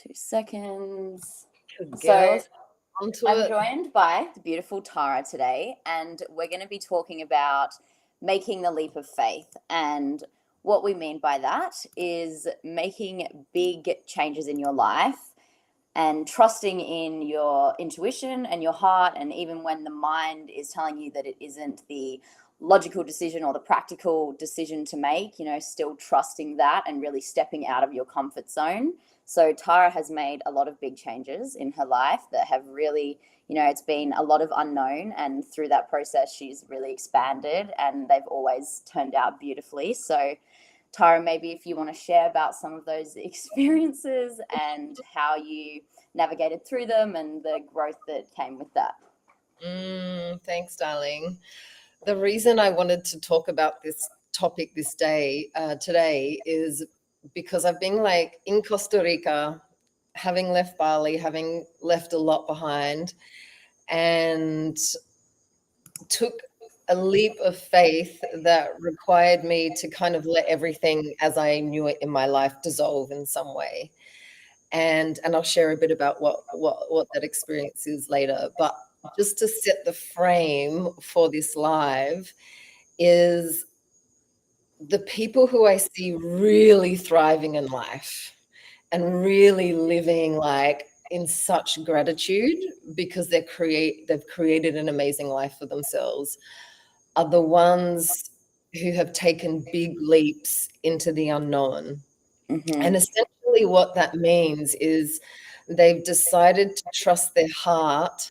2 seconds. Good So girls, onto I'm it. joined by the beautiful Tara today, and we're going to be talking about making the leap of faith. And what we mean by that is making big changes in your life and trusting in your intuition and your heart. And even when the mind is telling you that it isn't the logical decision or the practical decision to make, still trusting that and really stepping out of your comfort zone. So Tara has made a lot of big changes in her life that have really, it's been a lot of unknown. And through that process, she's really expanded and they've always turned out beautifully. So Tara, maybe if you want to share about some of those experiences and how you navigated through them and the growth that came with that. Thanks, darling. The reason I wanted to talk about this topic today is because I've been in Costa Rica, having left Bali, having left a lot behind, and took a leap of faith that required me to kind of let everything as I knew it in my life dissolve in some way. And I'll share a bit about what that experience is later. But just to set the frame for this live is the people who I see really thriving in life and really living in such gratitude because they've created an amazing life for themselves are the ones who have taken big leaps into the unknown. Mm-hmm. And essentially what that means is they've decided to trust their heart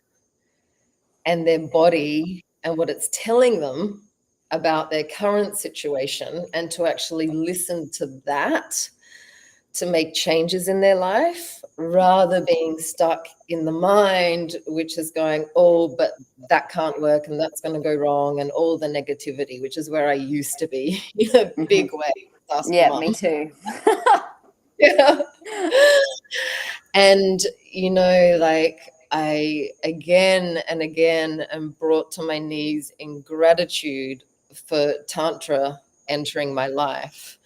and their body and what it's telling them about their current situation, and to actually listen to that to make changes in their life, rather being stuck in the mind, which is going, oh, but that can't work and that's going to go wrong, and all the negativity, which is where I used to be in a big way. Yeah, me too. Yeah. And, I again and again am brought to my knees in gratitude for Tantra entering my life.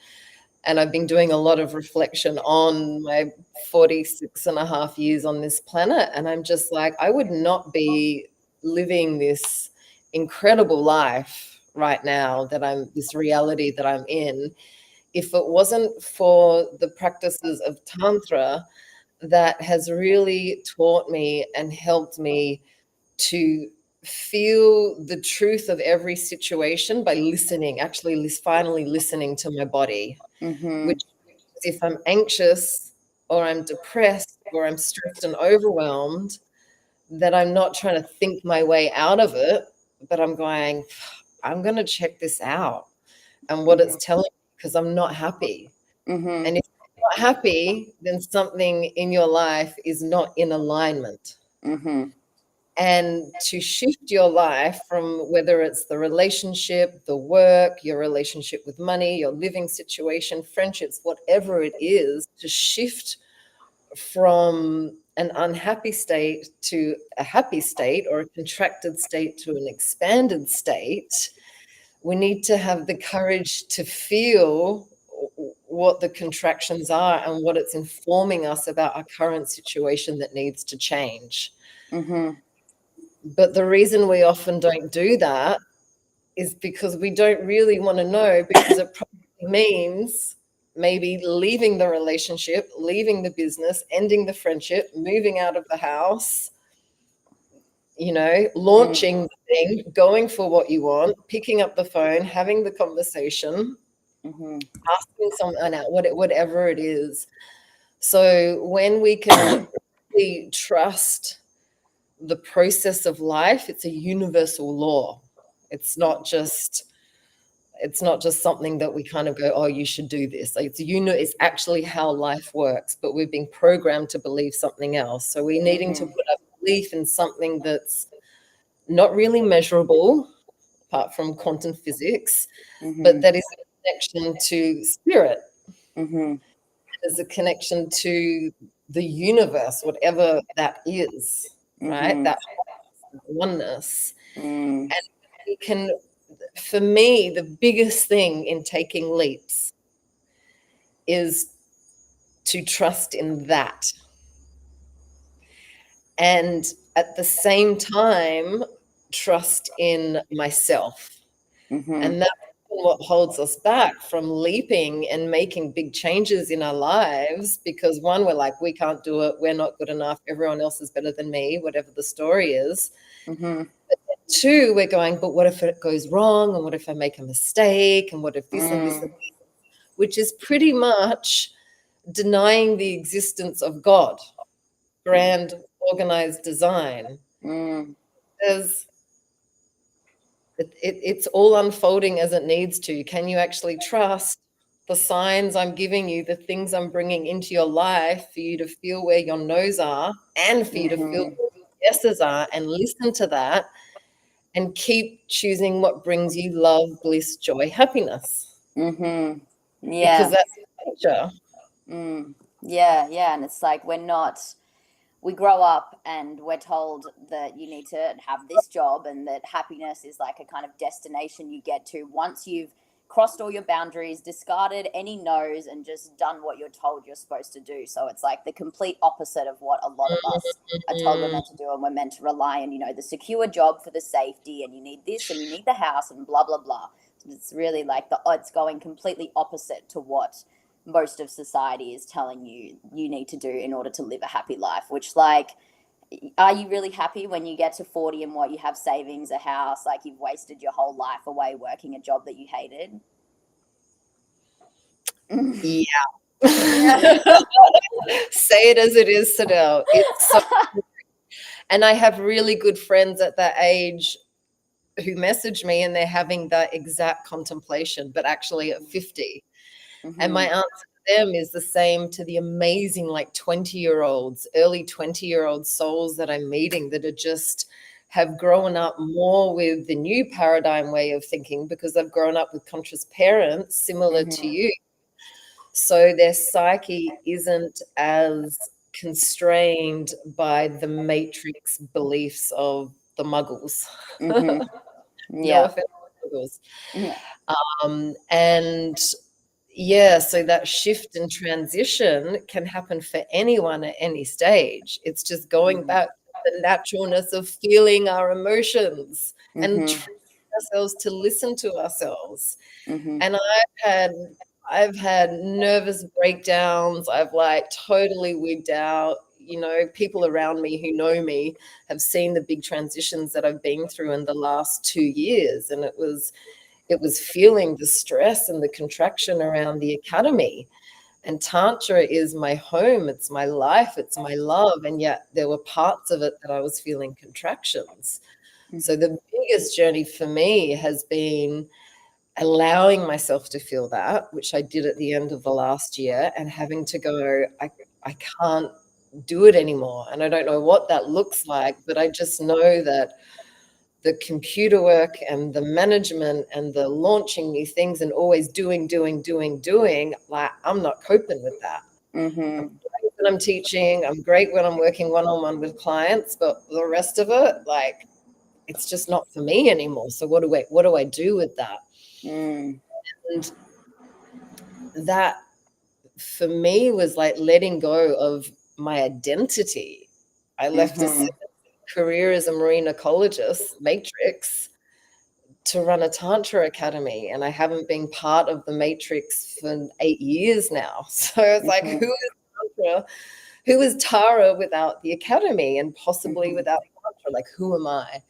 And I've been doing a lot of reflection on my 46 and a half years on this planet. And I'm just like, I would not be living this incredible life right now, this reality that I'm in, if it wasn't for the practices of Tantra that has really taught me and helped me to feel the truth of every situation by listening, finally listening to my body. Mm-hmm. Which is, if I'm anxious or I'm depressed or I'm stressed and overwhelmed, that I'm not trying to think my way out of it, but I'm going to check this out and what it's telling me, because I'm not happy. Mm-hmm. And if you're not happy, then something in your life is not in alignment. Mm-hmm. And to shift your life from whether it's the relationship, the work, your relationship with money, your living situation, friendships, whatever it is, to shift from an unhappy state to a happy state, or a contracted state to an expanded state, we need to have the courage to feel what the contractions are and what it's informing us about our current situation that needs to change. Mm-hmm. But the reason we often don't do that is because we don't really want to know, because it probably means maybe leaving the relationship, leaving the business, ending the friendship, moving out of the house, launching the thing, going for what you want, picking up the phone, having the conversation, asking someone out, whatever it is. So when we can really trust the process of life, it's a universal law. It's not just something that we kind of go, oh, you should do this. It's actually how life works, but we've been programmed to believe something else. So we're needing to put a belief in something that's not really measurable, apart from quantum physics, but that is a connection to spirit. There's a connection to the universe, whatever that is, right? That oneness. And we can, for me, the biggest thing in taking leaps is to trust in that. and at the same time trust in myself. Mm-hmm. And that's what holds us back from leaping and making big changes in our lives, because one, we're like, we can't do it, we're not good enough, everyone else is better than me, whatever the story is. Mm-hmm. Two, we're going, but what if it goes wrong, and what if I make a mistake, and what if this and this, which is pretty much denying the existence of God, grand organized design. There's it's all unfolding as it needs to. Can you actually trust the signs I'm giving you, the things I'm bringing into your life for you to feel where your no's are, and for you to feel where your yeses are, and listen to that and keep choosing what brings you love, bliss, joy, happiness? Mm-hmm. Because Yeah. that's nature. Yeah, yeah. And it's like we grow up and we're told that you need to have this job and that happiness is like a kind of destination you get to once you've crossed all your boundaries, discarded any no's, and just done what you're told you're supposed to do. So it's like the complete opposite of what a lot of us are told we're meant to do, and we're meant to rely on, the secure job for the safety, and you need this and you need the house and blah, blah, blah. It's really like it's going completely opposite to what most of society is telling you need to do in order to live a happy life. Which, like, are you really happy when you get to 40 and what you have savings, a house, like you've wasted your whole life away working a job that you hated? Yeah. Say it as it is, Sadell. It's so, and I have really good friends at that age who message me, and they're having that exact contemplation, but actually at 50. And my answer to them is the same to the amazing, like, 20-year-olds, early 20-year-old souls that I'm meeting, that are just have grown up more with the new paradigm way of thinking, because they've grown up with conscious parents similar to you. So their psyche isn't as constrained by the matrix beliefs of the muggles. No Yeah. offense to muggles. And yeah, so that shift and transition can happen for anyone at any stage. It's just going back to the naturalness of feeling our emotions and training ourselves to listen to ourselves. And I've had nervous breakdowns. I've like totally wigged out. People around me who know me have seen the big transitions that I've been through in the last 2 years. And it was feeling the stress and the contraction around the academy. And Tantra is my home, it's my life, it's my love. And yet there were parts of it that I was feeling contractions. So the biggest journey for me has been allowing myself to feel that, which I did at the end of the last year, and having to go, I can't do it anymore. And I don't know what that looks like, but I just know that the computer work and the management and the launching new things and always doing, like, I'm not coping with that. I'm great when I'm teaching, I'm great when I'm working one-on-one with clients, but the rest of it, like, it's just not for me anymore. So what do I do with that? And that for me was like letting go of my identity. I left a career as a marine ecologist matrix to run a Tantra academy, and I haven't been part of the matrix for 8 years now. So it's like, who is Tantra? Who is Tara without the academy, and possibly without Tantra? Like, who am I?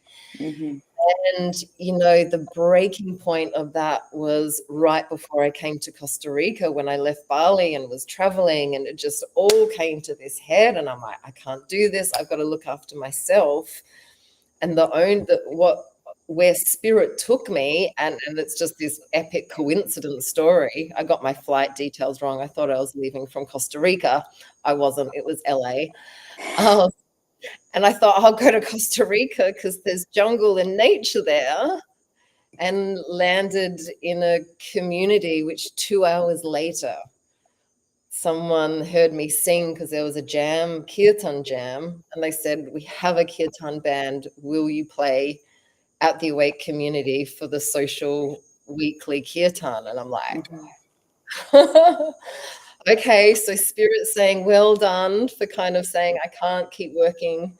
And, the breaking point of that was right before I came to Costa Rica, when I left Bali and was traveling, and it just all came to this head. And I'm like, I can't do this. I've got to look after myself. And where spirit took me, and it's just this epic coincidence story. I got my flight details wrong. I thought I was leaving from Costa Rica. I wasn't. It was LA. And I thought, I'll go to Costa Rica because there's jungle and nature there, and landed in a community which 2 hours later, someone heard me sing because there was a jam, kirtan jam, and they said, we have a kirtan band. Will you play at the Awake community for the social weekly kirtan? And I'm like, okay, so spirit's saying, well done for kind of saying, I can't keep working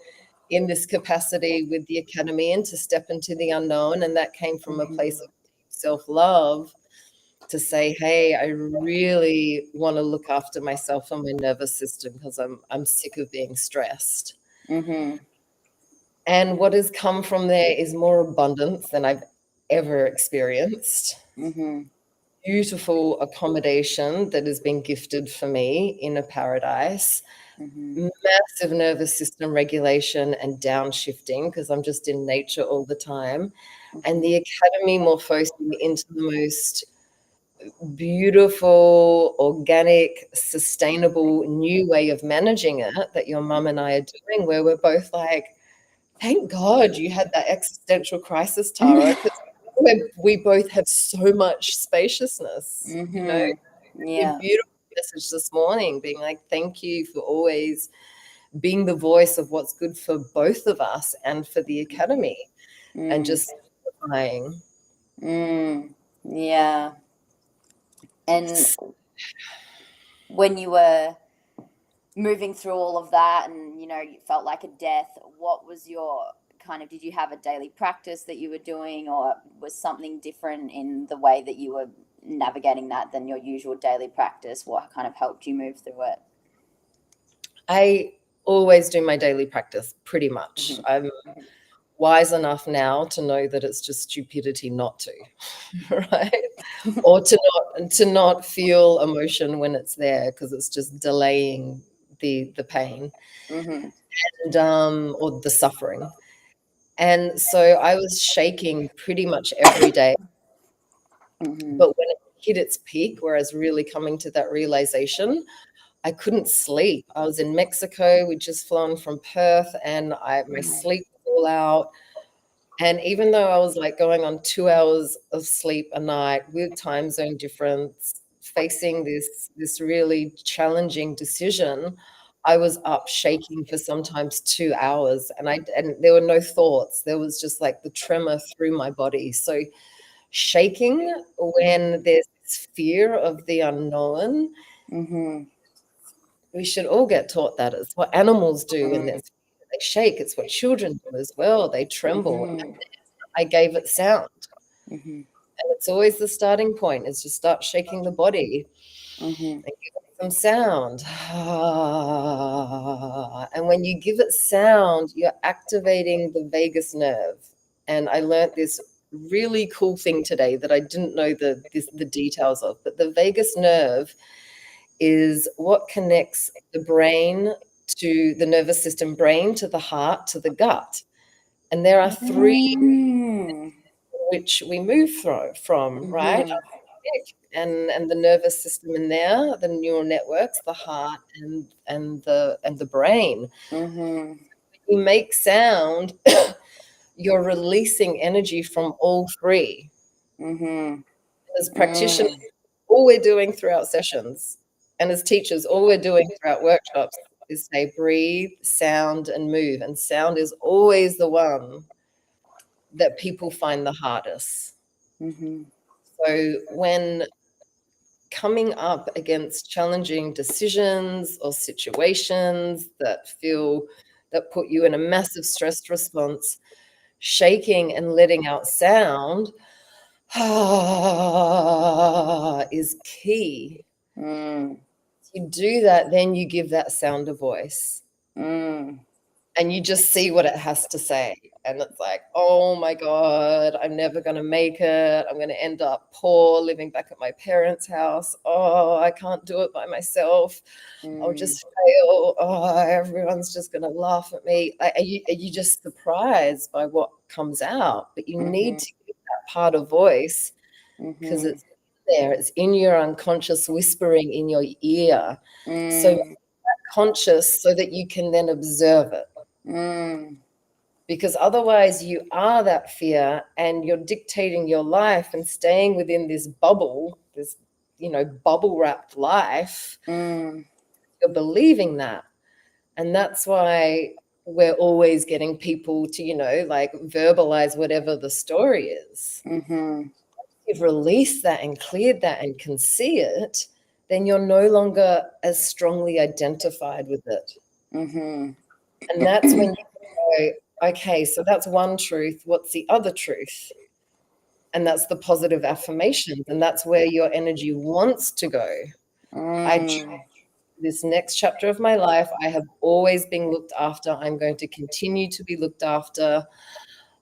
in this capacity with the academy and to step into the unknown. And that came from a place of self-love, to say, hey, I really want to look after myself and my nervous system because I'm sick of being stressed. Mm-hmm. And what has come from there is more abundance than I've ever experienced. Mm-hmm. Beautiful accommodation that has been gifted for me in a paradise. Mm-hmm. Massive nervous system regulation and downshifting because I'm just in nature all the time. And the academy morphosing into the most beautiful, organic, sustainable new way of managing it that your mum and I are doing, where we're both like, thank God you had that existential crisis, Tara, because we both have so much spaciousness, you know. Yeah. Beautiful message this morning, being like, thank you for always being the voice of what's good for both of us and for the academy, and just simplifying. Yeah. And when you were moving through all of that and, you know, you felt like a death, what was your kind of, did you have a daily practice that you were doing, or was something different in the way that you were navigating that than your usual daily practice? What kind of helped you move through it? I always do my daily practice pretty much. I'm wise enough now to know that it's just stupidity not to, right? Or to not feel emotion when it's there, because it's just delaying the pain and or the suffering. And so I was shaking pretty much every day. But when it hit its peak, where I was really coming to that realization, I couldn't sleep. I was in Mexico. We'd just flown from Perth, and my sleep was all out. And even though I was like going on 2 hours of sleep a night with time zone difference, facing this really challenging decision, I was up shaking for sometimes 2 hours, and there were no thoughts. There was just like the tremor through my body. So shaking when there's this fear of the unknown, we should all get taught that. It's what animals do, and they shake. It's what children do as well. They tremble. And I gave it sound. And it's always the starting point, is to start shaking the body and give it some sound. And when you give it sound, you're activating the vagus nerve. And I learned this really cool thing today that I didn't know the details of, but the vagus nerve is what connects the brain to the nervous system, brain to the heart, to the gut. And there are three which we move from, right? And the nervous system in there, the neural networks, the heart, and the brain. When you make sound, you're releasing energy from all three. As practitioners, all we're doing throughout sessions, and as teachers, all we're doing throughout workshops is say breathe, sound, and move. And sound is always the one that people find the hardest. So when coming up against challenging decisions or situations that put you in a massive stress response, shaking and letting out sound is key. You do that, then you give that sound a voice. And you just see what it has to say. And it's like, oh my God, I'm never going to make it. I'm going to end up poor, living back at my parents' house. Oh, I can't do it by myself. I'll just fail. Oh, everyone's just going to laugh at me. Are you just surprised by what comes out? But you need to give that part a voice, because it's there. It's in your unconscious, whispering in your ear. So make that conscious so that you can then observe it. Because otherwise you are that fear, and you're dictating your life and staying within this bubble, this, bubble wrapped life. You're believing that. And that's why we're always getting people to, verbalize whatever the story is. You've released that and cleared that and can see it, then you're no longer as strongly identified with it. And that's when you okay, so that's one truth. What's the other truth? And that's the positive affirmations. And that's where your energy wants to go. This next chapter of my life, I have always been looked after. I'm going to continue to be looked after.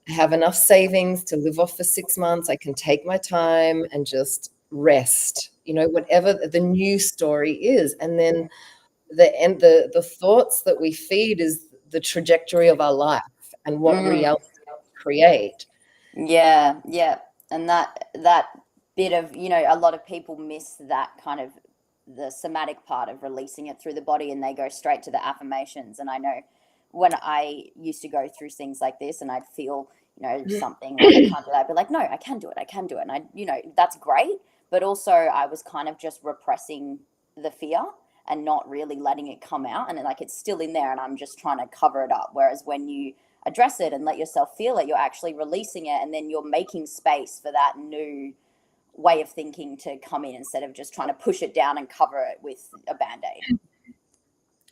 I have enough savings to live off for 6 months. I can take my time and just rest, whatever the new story is. And then the thoughts that we feed is the trajectory of our life and what reality we create. Yeah, yeah. And that bit of, a lot of people miss that kind of the somatic part of releasing it through the body, and they go straight to the affirmations. And I know when I used to go through things like this and I'd feel, something like I can't do that, I'd be like, no, I can do it. I can do it. And that's great. But also I was kind of just repressing the fear and not really letting it come out. And like, it's still in there and I'm just trying to cover it up. Whereas when you address it and let yourself feel it, you're actually releasing it, and then you're making space for that new way of thinking to come in instead of just trying to push it down and cover it with a band-aid.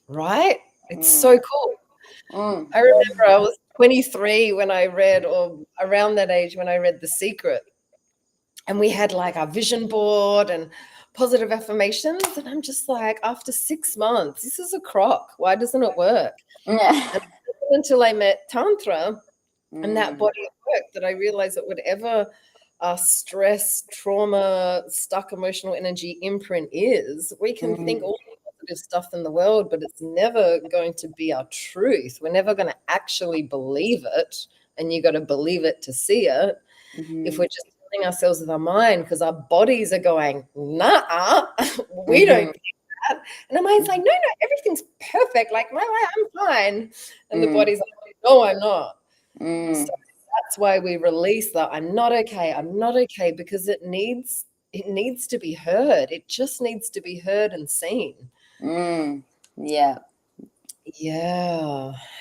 Right? It's so cool. I remember I was 23 when I read, or around that age when I read The Secret, and we had like our vision board and positive affirmations, and I'm just like, after 6 months, this is a crock. Why doesn't it work? Yeah. Until I met Tantra and that body of work, that I realized that whatever our stress, trauma, stuck emotional energy imprint is, we can think all the positive stuff in the world, but it's never going to be our truth. We're never going to actually believe it, and you got to believe it to see it. If we're just telling ourselves with our mind, because our bodies are going, nah, we don't think that. And the mind's like, no, everything's perfect. Like, my life, I'm fine. And the body's like, no, I'm not. So that's why we release that I'm not okay, because it needs to be heard. It just needs to be heard and seen. Yeah.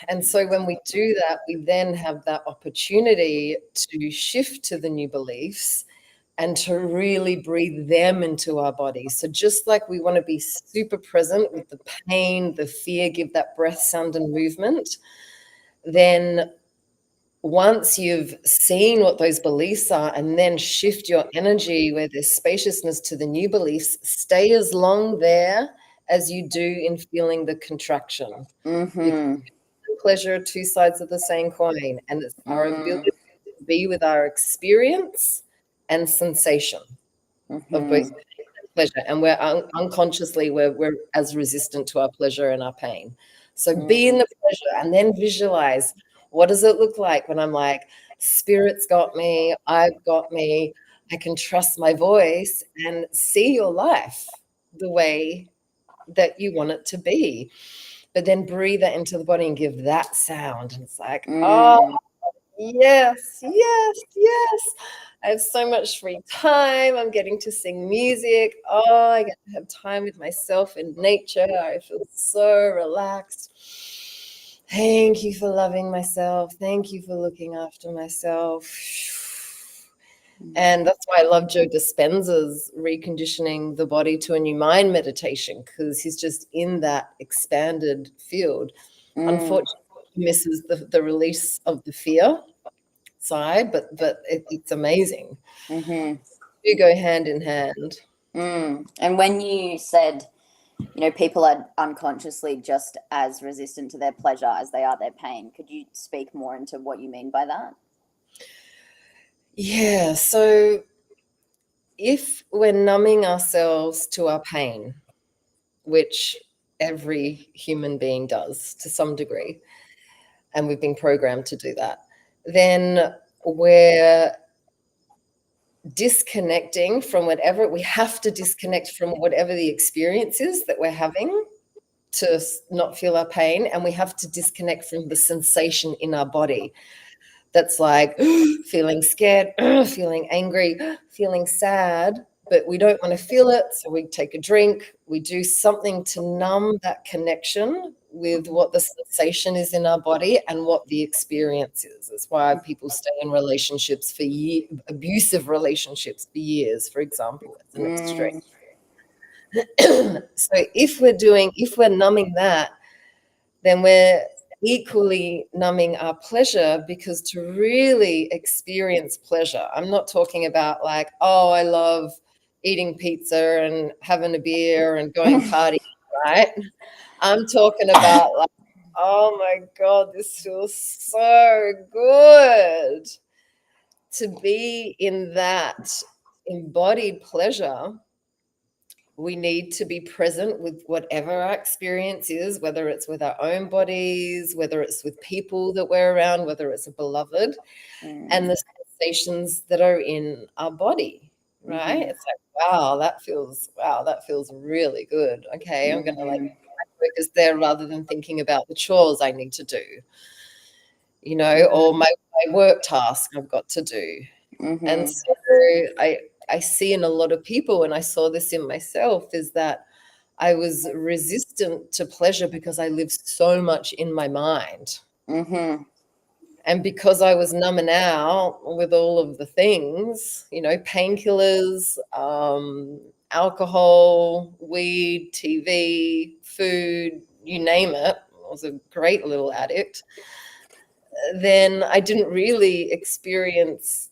And so when we do that, we then have that opportunity to shift to the new beliefs and to really breathe them into our body. So just like we want to be super present with the pain, the fear, give that breath, sound, and movement, then once you've seen what those beliefs are, and then shift your energy where there's spaciousness to the new beliefs, stay as long there as you do in feeling the contraction. Because pleasure are two sides of the same coin, and it's our ability to be with our experience and sensation of both pleasure, and we're unconsciously we're as resistant to our pleasure and our pain. So be in the pleasure and then visualize, what does it look like when I'm like, spirit's got me, I've got me, I can trust my voice, and see your life the way that you want it to be. But then breathe that into the body and give that sound. And it's like, oh, yes. I have so much free time. I'm getting to sing music. Oh, I get to have time with myself in nature. I feel so relaxed. Thank you for loving myself. Thank you for looking after myself. And that's why I love Joe Dispenza's reconditioning the body to a new mind meditation, because he's just in that expanded field. Unfortunately, he misses the release of the fear side, but it's amazing. You go hand in hand. And when you said, people are unconsciously just as resistant to their pleasure as they are their pain, could you speak more into what you mean by that? Yeah, so if we're numbing ourselves to our pain, which every human being does to some degree, and we've been programmed to do that, then we're disconnecting from whatever, we have to disconnect from whatever the experience is that we're having to not feel our pain, and we have to disconnect from the sensation in our body that's like feeling scared, feeling angry, feeling sad, but we don't want to feel it. So we take a drink, we do something to numb that connection with what the sensation is in our body and what the experience is. That's why people stay in relationships for years, abusive relationships for years, for example, as an extreme. So if we're numbing that, then we're equally numbing our pleasure, because to really experience pleasure, I'm not talking about like, oh, I love eating pizza and having a beer and going partying, right? I'm talking about like, oh my God, this feels so good. To be in that embodied pleasure, we need to be present with whatever our experience is, whether it's with our own bodies, whether it's with people that we're around, whether it's a beloved, and the sensations that are in our body, right? Mm-hmm. It's like, wow, that feels really good. Okay, I'm gonna like focus there rather than thinking about the chores I need to do, or my work task I've got to do. And Mm-hmm. so I see in a lot of people, and I saw this in myself, is that I was resistant to pleasure because I lived so much in my mind. Mm-hmm. And because I was numbing out with all of the things, painkillers, alcohol, weed, TV, food, you name it, I was a great little addict, then I didn't really experience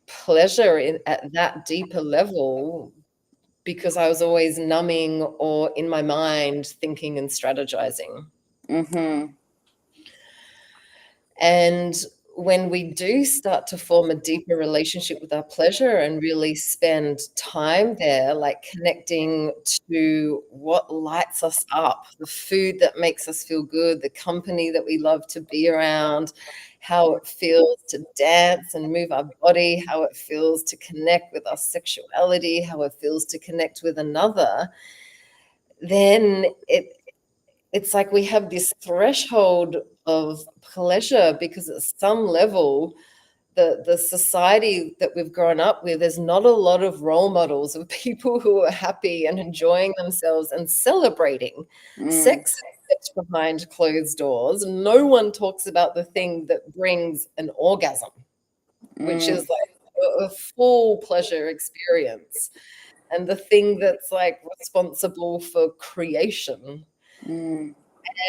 pleasure at that deeper level, because I was always numbing or in my mind thinking and strategizing. Mm-hmm. And when we do start to form a deeper relationship with our pleasure and really spend time there, like connecting to what lights us up, the food that makes us feel good, the company that we love to be around, how it feels to dance and move our body, how it feels to connect with our sexuality, how it feels to connect with another, then it's like we have this threshold of pleasure, because at some level, the society that we've grown up with, there's not a lot of role models of people who are happy and enjoying themselves and celebrating. Mm. Sex is kept behind closed doors. No one talks about the thing that brings an orgasm, which Mm. is like a full pleasure experience, and the thing that's like responsible for creation. Mm.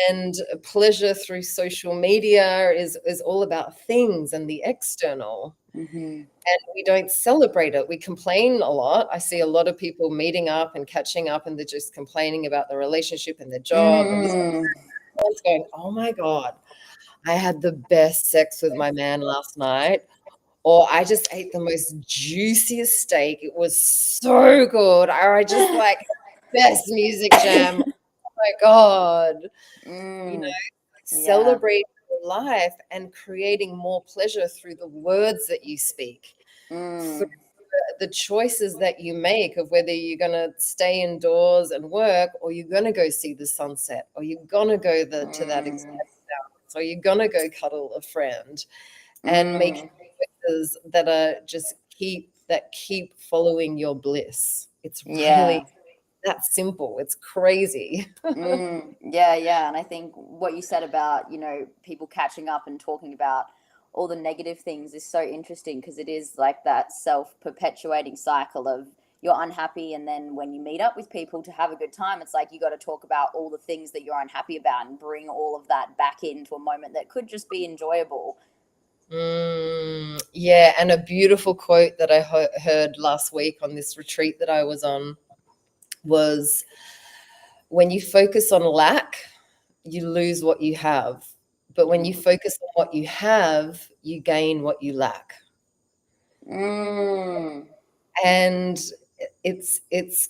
And pleasure through social media is all about things and the external, Mm-hmm. and we don't celebrate it. We complain a lot. I see a lot of people meeting up and catching up, and they're just complaining about their relationship and their job, and this Mm. one's going, oh my God, I had the best sex with my man last night, or I just ate the most juiciest steak, it was so good, or I just like best music jam, oh my God. you know Mm. Yeah. Celebrating your life and creating more pleasure through the words that you speak, through Mm. the choices that you make of whether you're going to stay indoors and work, or you're going to go see the sunset, or you're going to go to that expensive Mm. dance, or you're going to go cuddle a friend, and making Mm. choices that keep following your bliss. It's Yeah. really that simple. It's crazy. Yeah, yeah. And I think what you said about, people catching up and talking about all the negative things is so interesting, because it is like that self perpetuating cycle of you're unhappy. And then when you meet up with people to have a good time, it's like you got to talk about all the things that you're unhappy about and bring all of that back into a moment that could just be enjoyable. Yeah, and a beautiful quote that I heard last week on this retreat that I was on was, when you focus on lack, you lose what you have. But when you focus on what you have, you gain what you lack. Mm. And it's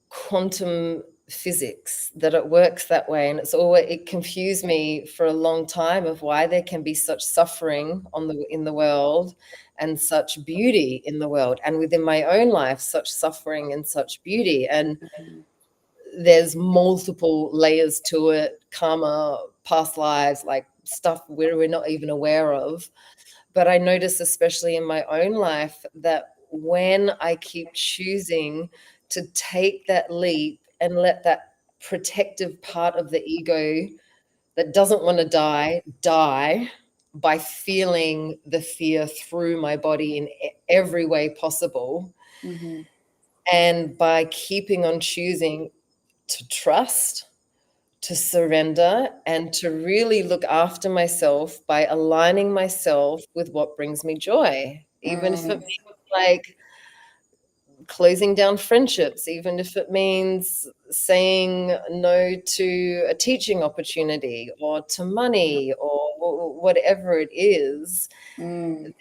quantum physics that it works that way. And it confused me for a long time of why there can be such suffering in the world, and such beauty in the world, and within my own life such suffering and such beauty. And there's multiple layers to it, karma, past lives, like stuff we're not even aware of. But I notice, especially in my own life, that when I keep choosing to take that leap and let that protective part of the ego that doesn't want to die by feeling the fear through my body in every way possible, Mm-hmm. and by keeping on choosing to trust, to surrender and to really look after myself by aligning myself with what brings me joy, even if it Mm, means like closing down friendships, even if it means saying no to a teaching opportunity or to money or whatever it is. mm,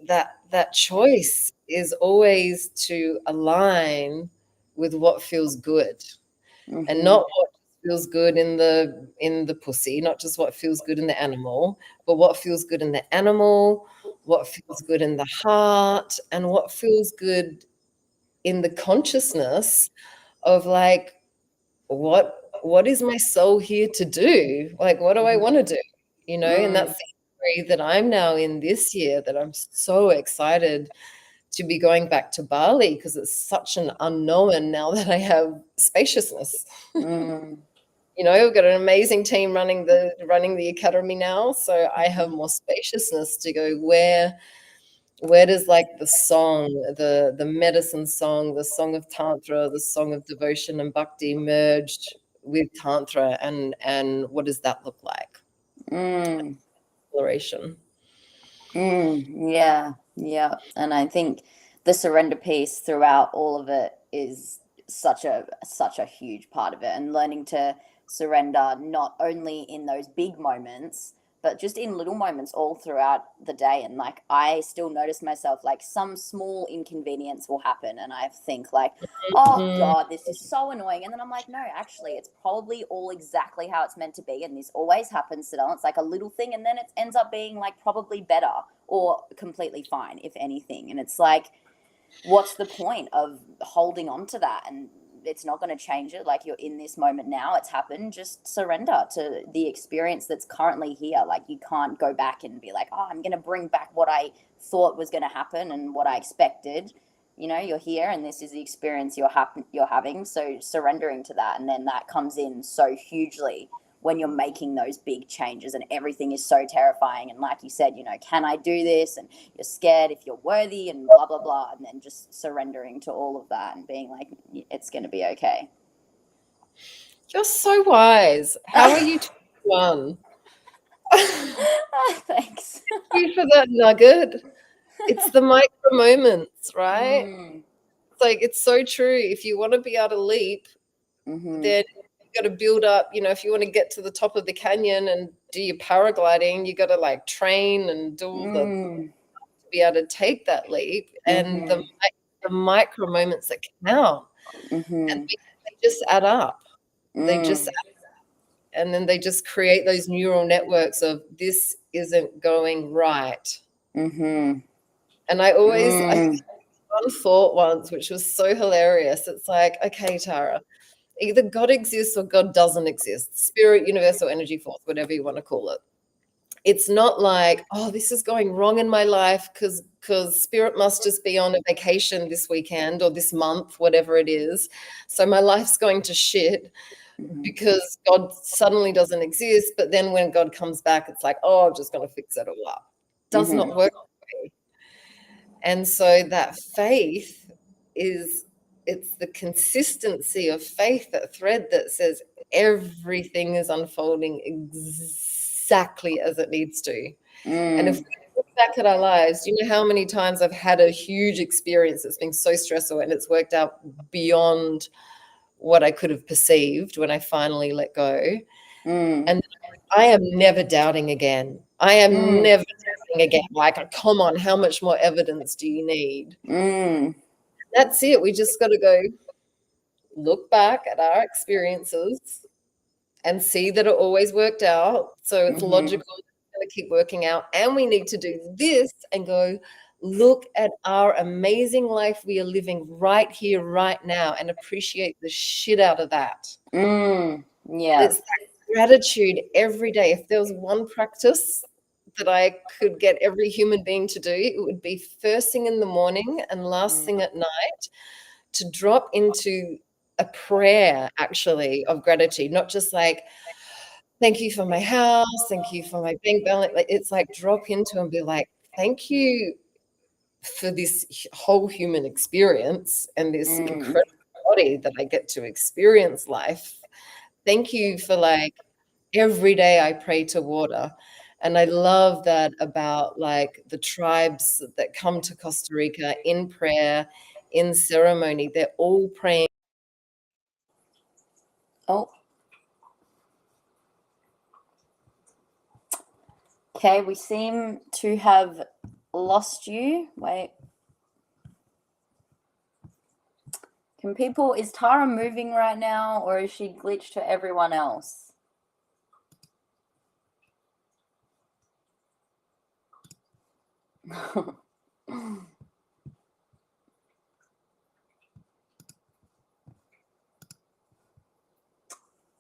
That choice is always to align with what feels good, and mm-hmm, not what feels good in the pussy, not just what feels good in the animal, but what feels good in the animal, what feels good in the heart, and what feels good in the consciousness of like, what is my soul here to do? Like, what do I want to do? And that's mm, the area that I'm now in this year, that I'm so excited to be going back to Bali, because it's such an unknown now that I have spaciousness. mm, We've got an amazing team running the academy now, so I have more spaciousness to go, where does like the song, the medicine song, the song of tantra, the song of devotion and bhakti merged with tantra, and what does that look like? mm. Exploration. Yeah, yeah. And I think the surrender piece throughout all of it is such a huge part of it, and learning to surrender not only in those big moments but just in little moments all throughout the day. And like I still notice myself, like some small inconvenience will happen and I think like, oh Mm, god, this is so annoying, and then I'm like, no, actually it's probably all exactly how it's meant to be, and this always happens to them. It's like a little thing and then it ends up being like probably better or completely fine if anything. And it's like, what's the point of holding on to that? And it's not going to change it. Like, you're in this moment now, it's happened, just surrender to the experience that's currently here. Like, you can't go back and be like, oh, I'm going to bring back what I thought was going to happen and what I expected. You're here and this is the experience you're having, so surrendering to that. And then that comes in so hugely when you're making those big changes and everything is so terrifying. And like you said, can I do this? And you're scared if you're worthy and blah, blah, blah. And then just surrendering to all of that and being like, it's going to be okay. you're so wise. How are you 21? Thanks. You for that nugget. It's the micro moments, right? Mm, It's like, it's so true. If you want to be able to leap, mm-hmm, then you got to build up. If you want to get to the top of the canyon and do your paragliding, you got to like train and do all the mm, to be able to take that leap. And mm-hmm, the micro moments that count, and mm-hmm, they just add up. They just, mm, and then they just create those neural networks of, this isn't going right. mm-hmm, And I had one thought once, which was so hilarious. It's like, okay, Tara, either God exists or God doesn't exist. Spirit, universal energy force, whatever you want to call it. It's not like, oh, this is going wrong in my life because spirit must just be on a vacation this weekend or this month, whatever it is. So my life's going to shit mm-hmm, because God suddenly doesn't exist. But then when God comes back, it's like, oh, I'm just going to fix it all up. Does mm-hmm, not work that way. And so that faith is, it's the consistency of faith, that thread that says everything is unfolding exactly as it needs to. And if mm, we look back at our lives, do you know how many times I've had a huge experience that's been so stressful and it's worked out beyond what I could have perceived when I finally let go? mm, And I am never doubting again. I am mm, never doubting again. Like, come on, how much more evidence do you need? mm, That's it. We just got to go look back at our experiences and see that it always worked out. So it's mm-hmm, logical, it's going to keep working out. And we need to do this and go, look at our amazing life we are living right here, right now, and appreciate the shit out of that. yeah. It's that gratitude every day. If there was one practice that I could get every human being to do, it would be first thing in the morning and last Mm, thing at night, to drop into a prayer actually of gratitude, not just like, thank you for my house, thank you for my bank balance. Like, it's like, drop into and be like, thank you for this whole human experience and this mm, incredible body that I get to experience life. thank you for like every day I pray to water. And I love that about like the tribes that come to Costa Rica in prayer, in ceremony. They're all praying. Oh, okay, we seem to have lost you. Wait. Is Tara moving right now, or is she glitched to everyone else?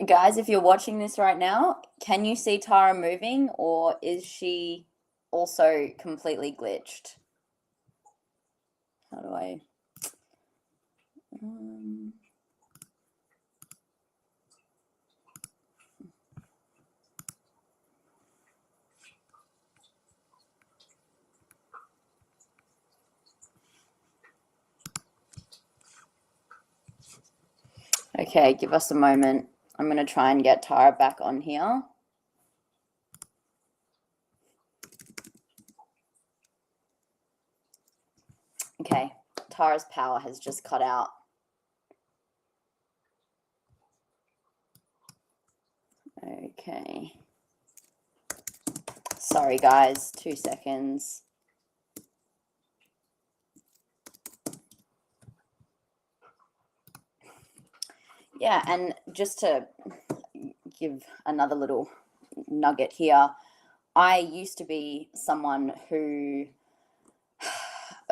Guys, if you're watching this right now, can you see Tara moving, or is she also completely glitched? How do I... Okay, give us a moment. I'm going to try and get Tara back on here. Okay, Tara's power has just cut out. Okay. Sorry, guys. 2 seconds. Yeah, and just to give another little nugget here, I used to be someone who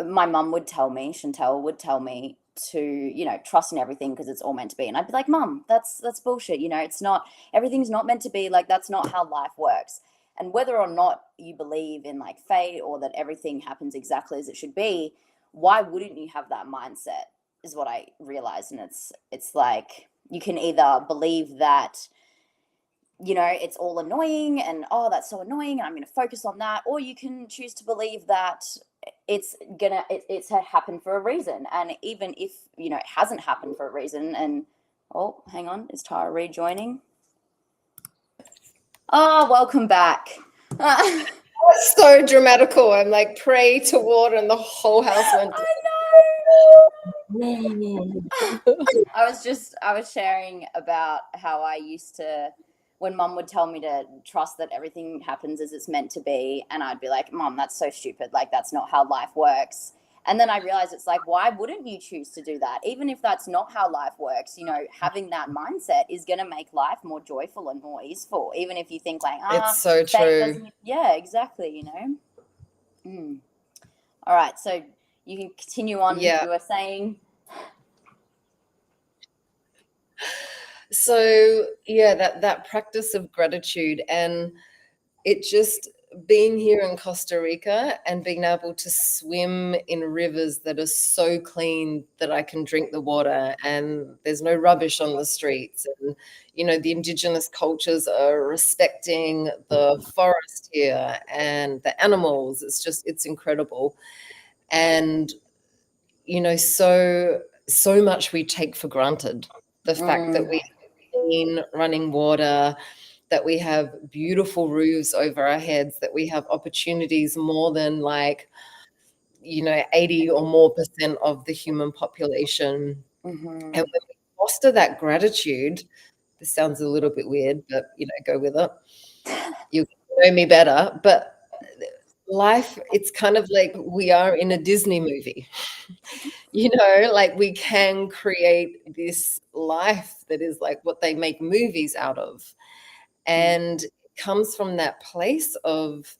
my mum would tell me, Chantel would tell me to, you know, trust in everything because it's all meant to be. And I'd be like, Mum, that's bullshit. You know, it's not, everything's not meant to be. Like, that's not how life works. And whether or not you believe in like fate or that everything happens exactly as it should be, why wouldn't you have that mindset is what I realized. And it's like, you can either believe that, you know, it's all annoying and, oh, that's so annoying and I'm going to focus on that, or you can choose to believe that it's happened for a reason. And even if, you know, it hasn't happened for a reason, and oh, hang on, is Tara rejoining? Oh, welcome back. That's so dramatical. I'm like, pray to water, and the whole house went. I know. I was sharing about how I used to, when Mum would tell me to trust that everything happens as it's meant to be, and I'd be like, Mum, that's so stupid. Like, that's not how life works. And then I realized it's like, why wouldn't you choose to do that? Even if that's not how life works, you know, having that mindset is going to make life more joyful and more easeful. Even if you think like, it's so true. Yeah, exactly, you know. All right, so you can continue on. Yeah. You were saying. So yeah, that practice of gratitude, and it just being here in Costa Rica and being able to swim in rivers that are so clean that I can drink the water and there's no rubbish on the streets. And, you know, the indigenous cultures are respecting the forest here and the animals. It's incredible. And, you know, so much we take for granted. The fact that we have clean running water, that we have beautiful roofs over our heads, that we have opportunities more than like, you know, 80 or more % of the human population. And when we foster that gratitude, this sounds a little bit weird, but, you know, go with it. You know me better. But life, it's kind of like we are in a Disney movie. You know, like we can create this life that is like what they make movies out of. And it comes from that place of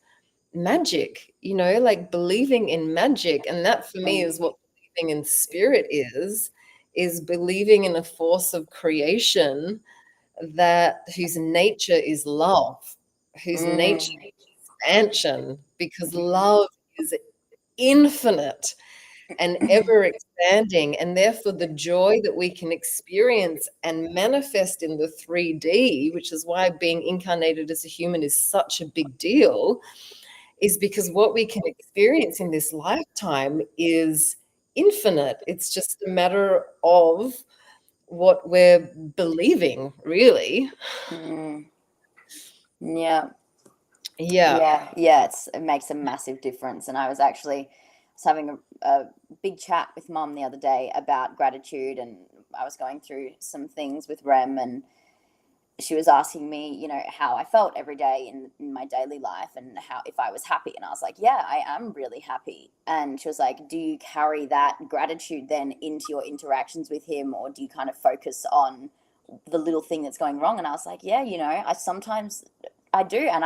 magic, you know, like believing in magic. And that for me is what believing in spirit is believing in a force of creation that whose nature is love, whose nature is expansion, because love is infinite and ever expanding, and therefore the joy that we can experience and manifest in the 3D, which is why being incarnated as a human is such a big deal, is because what we can experience in this lifetime is infinite. It's just a matter of what we're believing, really. Mm. Yeah. Yeah. Yeah, it makes a massive difference. And I was having a big chat with mom the other day about gratitude, and I was going through some things with Rem, and she was asking me, how I felt every day in my daily life, and how, if I was happy. And I was like, yeah, I am really happy. And she was like, do you carry that gratitude then into your interactions with him, or do you kind of focus on the little thing that's going wrong? And I was like, yeah, I do. And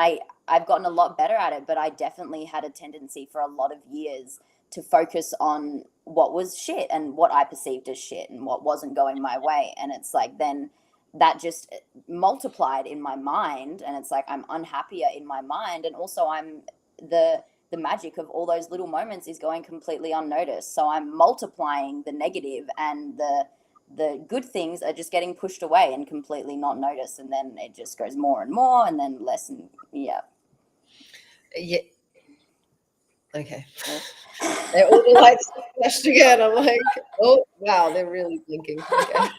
I've gotten a lot better at it, but I definitely had a tendency for a lot of years to focus on what was shit and what I perceived as shit and what wasn't going my way. And it's like, then that just multiplied in my mind, and it's like I'm unhappier in my mind, and also I'm the magic of all those little moments is going completely unnoticed. So I'm multiplying the negative, and the good things are just getting pushed away and completely not noticed, and then it just goes more and more, and then less. And Yeah. Okay. All the lights flashed again. I'm like, oh wow, they're really blinking. Okay.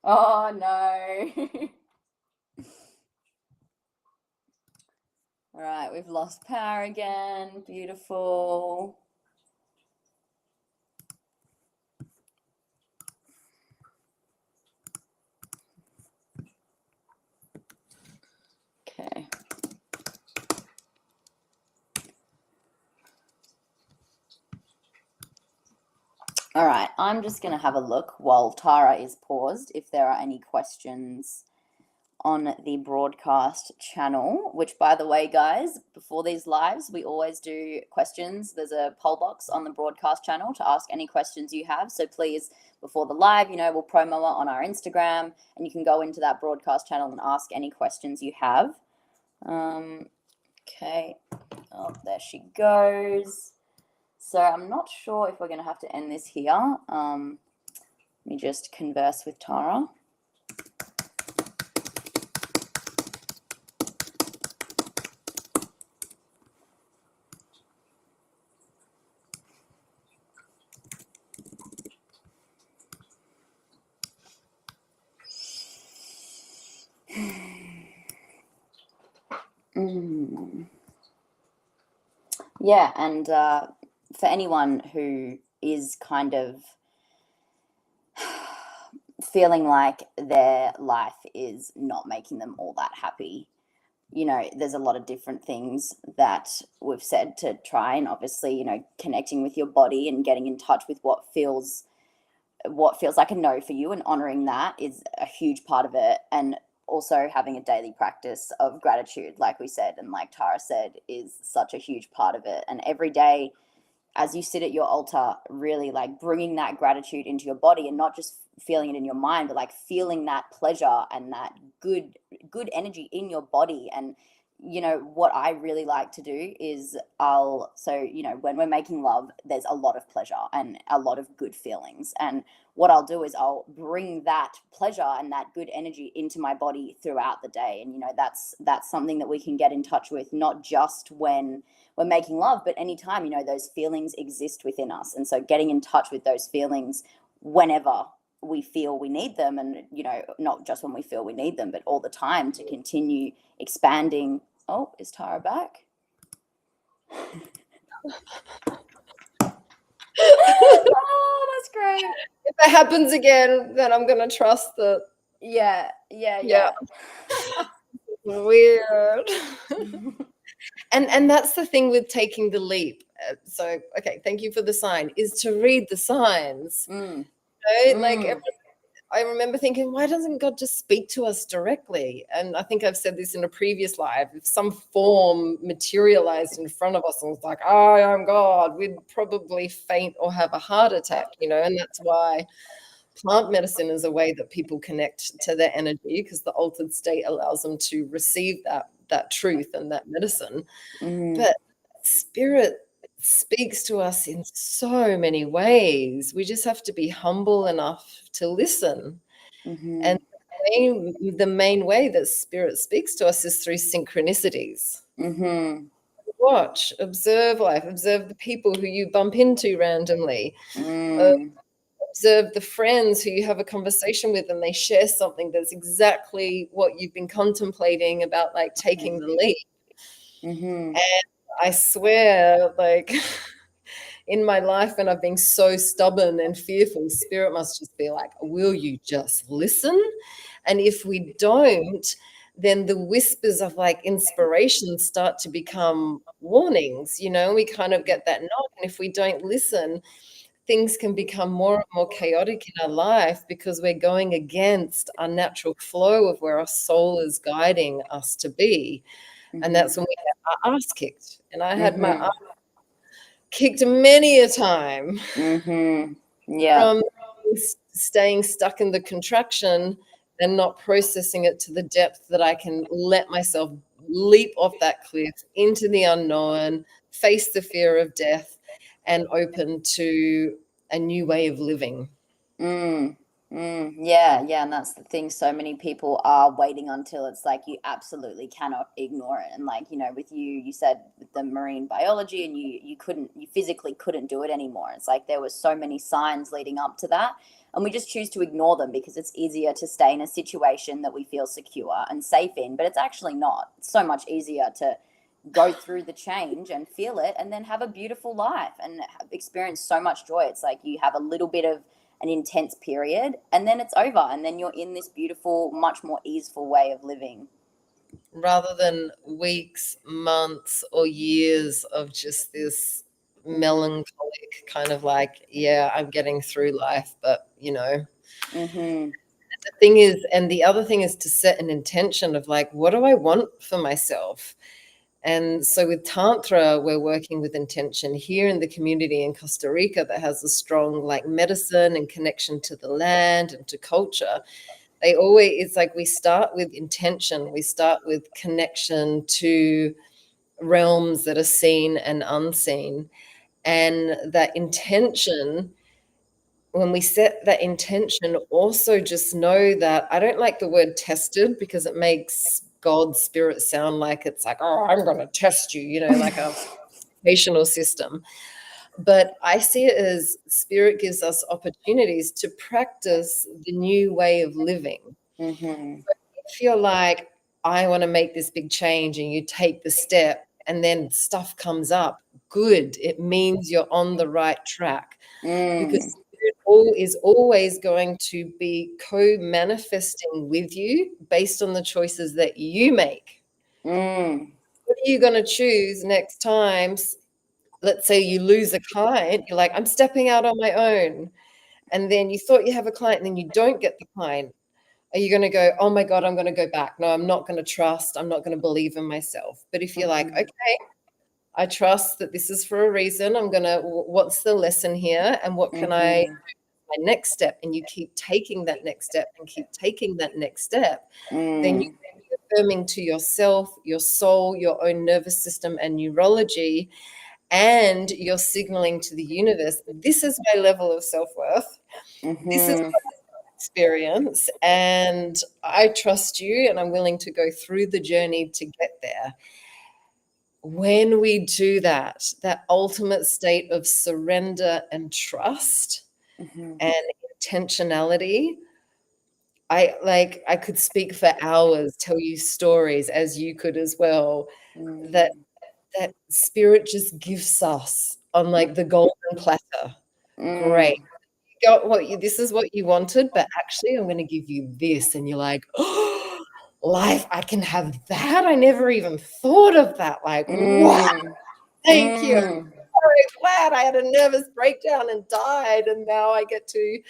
Oh no. All right, we've lost power again. Beautiful. Okay. All right, I'm just going to have a look while Tara is paused if there are any questions on the broadcast channel, which, by the way, guys, before these lives, we always do questions. There's a poll box on the broadcast channel to ask any questions you have. So please, before the live, we'll promo it on our Instagram, and you can go into that broadcast channel and ask any questions you have. Okay. Oh, there she goes. So I'm not sure if we're going to have to end this here. Let me just converse with Tara. Yeah, and for anyone who is kind of feeling like their life is not making them all that happy, there's a lot of different things that we've said to try, and obviously, connecting with your body and getting in touch with what feels like a no for you, and honoring that is a huge part of it. And also having a daily practice of gratitude, like we said, and like Tara said, is such a huge part of it. And every day, as you sit at your altar, really like bringing that gratitude into your body, and not just feeling it in your mind, but like feeling that pleasure and that good energy in your body. And what I really like to do is when we're making love, there's a lot of pleasure and a lot of good feelings, and what I'll do is I'll bring that pleasure and that good energy into my body throughout the day. And that's something that we can get in touch with, not just when we're making love, but anytime, those feelings exist within us. And so getting in touch with those feelings whenever we feel we need them, and not just when we feel we need them, but all the time, to continue expanding. Oh, is Tara back? Oh, that's great. If it happens again, then I'm gonna trust that. Yeah. Weird. And that's the thing with taking the leap. So okay, thank you for the sign, is to read the signs. Like I remember thinking, why doesn't God just speak to us directly? And I think I've said this in a previous live. If some form materialized in front of us and was like, I am God, we'd probably faint or have a heart attack, and that's why plant medicine is a way that people connect to their energy, because the altered state allows them to receive that truth and that medicine. But spirit speaks to us in so many ways. We just have to be humble enough to listen. And the main way that spirit speaks to us is through synchronicities. watch, observe life, observe the people who you bump into randomly, uh, Mm. observe the friends who you have a conversation with and they share something that's exactly what you've been contemplating about, like taking the leap. Mm-hmm. And I swear, like in my life, when I've been so stubborn and fearful, spirit must just be like, will you just listen? And if we don't, then the whispers of like inspiration start to become warnings. We kind of get that knock. And if we don't listen, things can become more and more chaotic in our life because we're going against our natural flow of where our soul is guiding us to be. And Mm-hmm. that's when we have our ass kicked. And I had my Mm-hmm. ass kicked many a time Mm-hmm. Yeah. from staying stuck in the contraction and not processing it to the depth that I can let myself leap off that cliff into the unknown, face the fear of death, and open to a new way of living. Mm, yeah, yeah, and that's the thing. So many people are waiting until it's like you absolutely cannot ignore it. And like, with you said with the marine biology and you physically couldn't do it anymore. It's like there were so many signs leading up to that. And we just choose to ignore them because it's easier to stay in a situation that we feel secure and safe in, but it's actually not. It's so much easier to go through the change and feel it and then have a beautiful life and experience so much joy. It's like you have a little bit of an intense period and then it's over and then you're in this beautiful, much more easeful way of living. Rather than weeks, months, or years of just this melancholic kind of like, yeah, I'm getting through life, but Mm-hmm. the thing is, and the other thing is to set an intention of like, what do I want for myself? And so with Tantra, we're working with intention here in the community in Costa Rica that has a strong like medicine and connection to the land and to culture. It's like we start with intention, we start with connection to realms that are seen and unseen. And that intention, when we set that intention, also just know that I don't like the word tested because it makes God's spirit sound like it's like, oh, I'm going to test you, like a educational system. But I see it as spirit gives us opportunities to practice the new way of living. Mm-hmm. If you're like, I want to make this big change and you take the step and then stuff comes up, good. It means you're on the right track because Mm. spirit is always going to be co-manifesting with you based on the choices that you make. Mm. What are you going to choose next time? Let's say you lose a client, you're like, I'm stepping out on my own. And then you thought you have a client and then you don't get the client. Are you going to go, oh my God, I'm going to go back? No, I'm not going to trust. I'm not going to believe in myself. But if you're like, Mm-hmm. okay, I trust that this is for a reason. What's the lesson here? And what can I, Mm-hmm. my next step? And you keep taking that next step and keep taking that next step. Then Mm. you're affirming to yourself, your soul, your own nervous system and neurology, and you're signaling to the universe, this is my level of self-worth. This is Mm-hmm. my experience, and I trust you, and I'm willing to go through the journey to get there. When we do that, that ultimate state of surrender and trust Mm-hmm. and intentionality, I could speak for hours, tell you stories as you could as well, that Mm. that spirit just gives us on like the golden platter. Great. Mm. You got this is what you wanted, but actually I'm going to give you this. And you're like, oh, life, I can have that. I never even thought of that. Like, wow, Mm. thank you. I'm Mm. so glad I had a nervous breakdown and died. And now I get to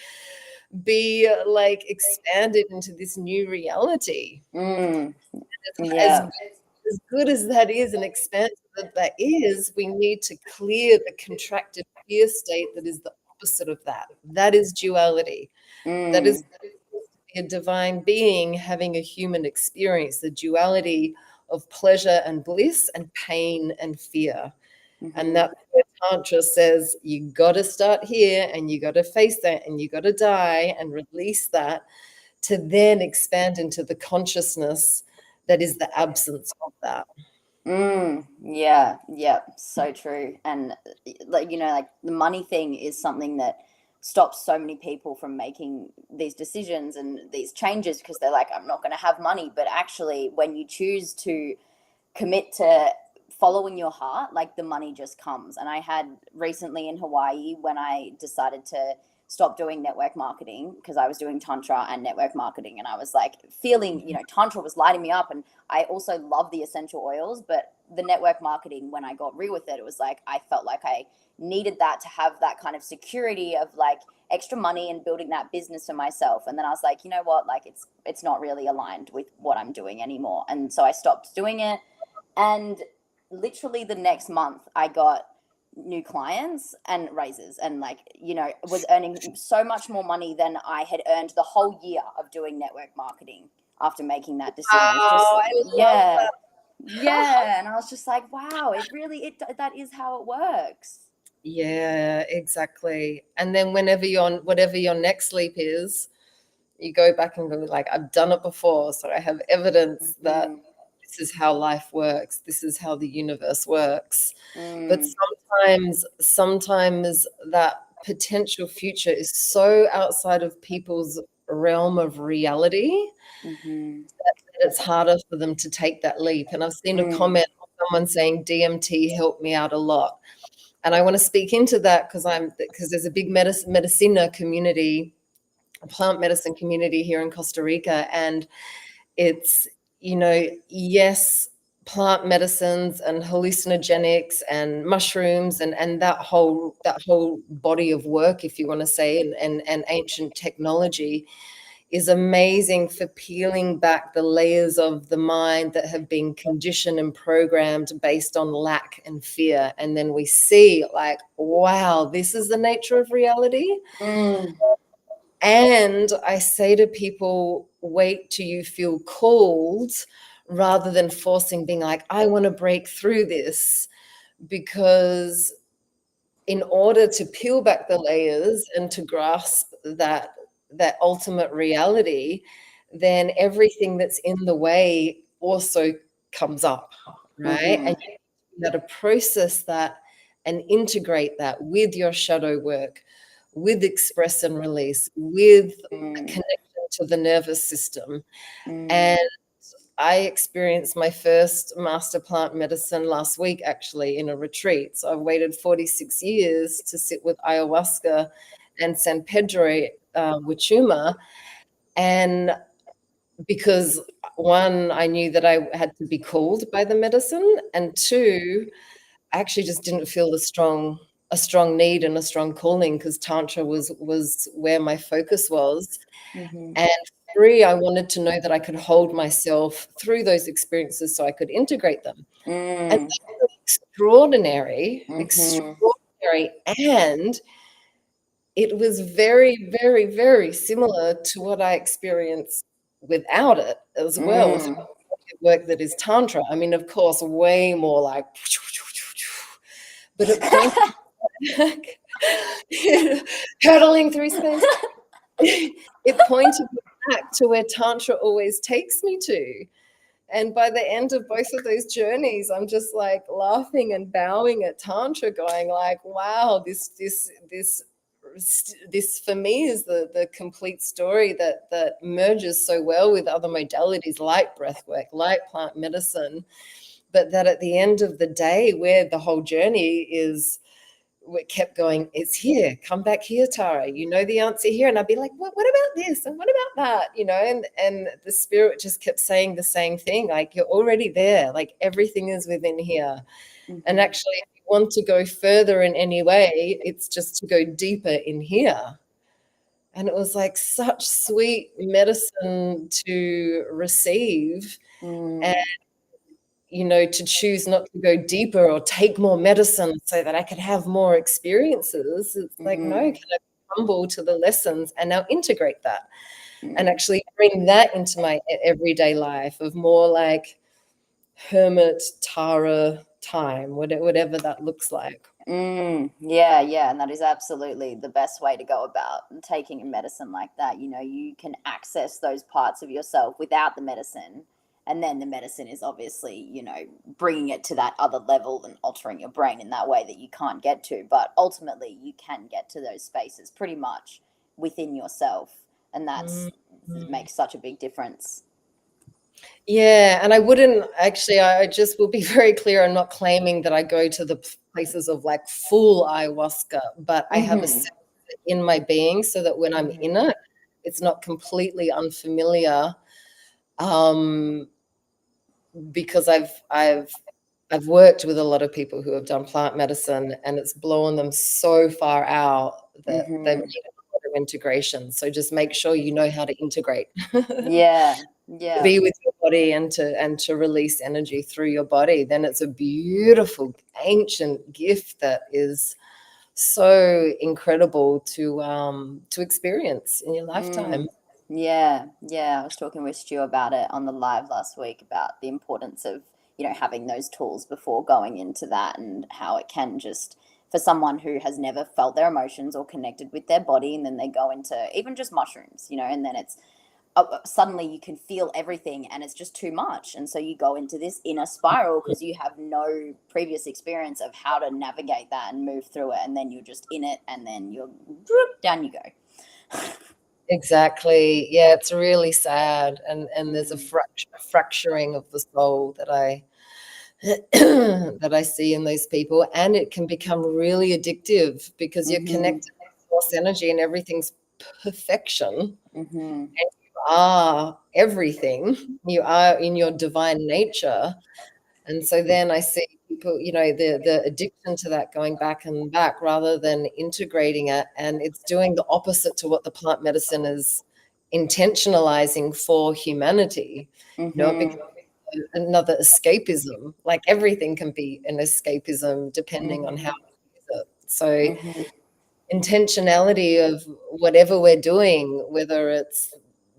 be like expanded into this new reality. Mm. As Yeah. as good as that is and expansive that is, we need to clear the contracted fear state that is the opposite of that. That is duality. That is Mm. a divine being having a human experience, the duality of pleasure and bliss and pain and fear. And Mm-hmm. that's where Tantra says you got to start here and you got to face that and you got to die and release that to then expand into the consciousness that is the absence of that. Yeah, yeah, so true. And like, like the money thing is something that stops so many people from making these decisions and these changes because they're like, I'm not going to have money. But actually, when you choose to commit to following your heart, like the money just comes. And I had recently in Hawaii when I decided to stop doing network marketing because I was doing tantra and network marketing, and I was like feeling, tantra was lighting me up, and I also love the essential oils, but the network marketing, when I got real with it, it was like I felt like I needed that to have that kind of security of like extra money and building that business for myself. And then I was like, you know what, like it's not really aligned with what I'm doing anymore, and so I stopped doing it. And literally the next month, I got new clients and raises, and like, was earning so much more money than I had earned the whole year of doing network marketing after making that decision. It's just, Oh, I love yeah, that. yeah. And I was just like, wow, that is how it works. Yeah, exactly. And then whatever your next leap is, you go back and go like, I've done it before, so I have evidence that Mm, this is how life works. This is how the universe works. But mm, sometimes that potential future is so outside of people's realm of reality mm-hmm, that it's harder for them to take that leap. And I've seen a mm, comment of someone saying DMT helped me out a lot. And I want to speak into that because there's a big medicina community, a plant medicine community here in Costa Rica, and it's, yes, plant medicines and hallucinogenics and mushrooms and that whole body of work, if you want to say, and ancient technology is amazing for peeling back the layers of the mind that have been conditioned and programmed based on lack and fear. And then we see like, wow, this is the nature of reality. mm, And I say to people, wait till you feel called rather than forcing, being like, I want to break through this. Because in order to peel back the layers and to grasp that ultimate reality, then everything that's in the way also comes up, right? mm-hmm, And you got to process that and integrate that with your shadow work, with express and release, with a mm, connection to the nervous system. mm, And I experienced my first master plant medicine last week, actually, in a retreat. So I've waited 46 years to sit with ayahuasca and San Pedro Wachuma. And because one, I knew that I had to be called by the medicine, and two, I actually just didn't feel a strong need and a strong calling because tantra was where my focus was. mm-hmm, And three, I wanted to know that I could hold myself through those experiences so I could integrate them. And mm, that was extraordinary, mm-hmm, extraordinary. And it was very, very, very similar to what I experienced without it as well, through mm. the work that is tantra. I mean, of course, way more like, but it pointed back, hurtling through space. It pointed me back to where tantra always takes me to. And by the end of both of those journeys, I'm just like laughing and bowing at tantra, going like, wow, this for me is the complete story that merges so well with other modalities like breath work, like plant medicine. But that at the end of the day, where the whole journey is, we kept going, it's here, come back here, Tara, you know the answer here. And I'd be like, what about this and what about that, and the spirit just kept saying the same thing, like, you're already there, like everything is within here. And Mm-hmm. actually, if you want to go further in any way, it's just to go deeper in here. And it was like such sweet medicine to receive. And Mm, to choose not to go deeper or take more medicine so that I could have more experiences. It's like, no, mm, can I be humble to the lessons and now integrate that and mm, actually bring that into my everyday life of more like hermit Tara time, whatever that looks like. yeah, yeah. And that is absolutely the best way to go about taking a medicine like that. You can access those parts of yourself without the medicine And then the medicine is obviously, bringing it to that other level and altering your brain in that way that you can't get to. But ultimately, you can get to those spaces pretty much within yourself. And that's makes such a big difference. Yeah, and I wouldn't actually, I just will be very clear. I'm not claiming that I go to the places of like full ayahuasca, but I have a sense in my being so that when I'm in it, it's not completely unfamiliar. Because I've worked with a lot of people who have done plant medicine, and it's blown them so far out that they've needed a lot of integration. So just make sure you know how to integrate. Yeah. To be with your body and to release energy through your body. Then it's a beautiful ancient gift that is so incredible to experience in your lifetime. Yeah, I was talking with Stu about it on the live last week about the importance of, having those tools before going into that, and how it can just, for someone who has never felt their emotions or connected with their body, and then they go into even just mushrooms, and then it's suddenly you can feel everything and it's just too much. And so you go into this inner spiral because you have no previous experience of how to navigate that and move through it. And then you're just in it, and then you're down you go. Exactly. Yeah, it's really sad. And there's a fracturing of the soul that I that I see in those people. And it can become really addictive because you're connected to force energy and everything's perfection. And you are everything. You are in your divine nature. And so then I see people, the addiction to that going back and back rather than integrating it. And it's doing the opposite to what the plant medicine is intentionalizing for humanity. It becomes another escapism. Like everything can be an escapism depending on how you use it. So intentionality of whatever we're doing, whether it's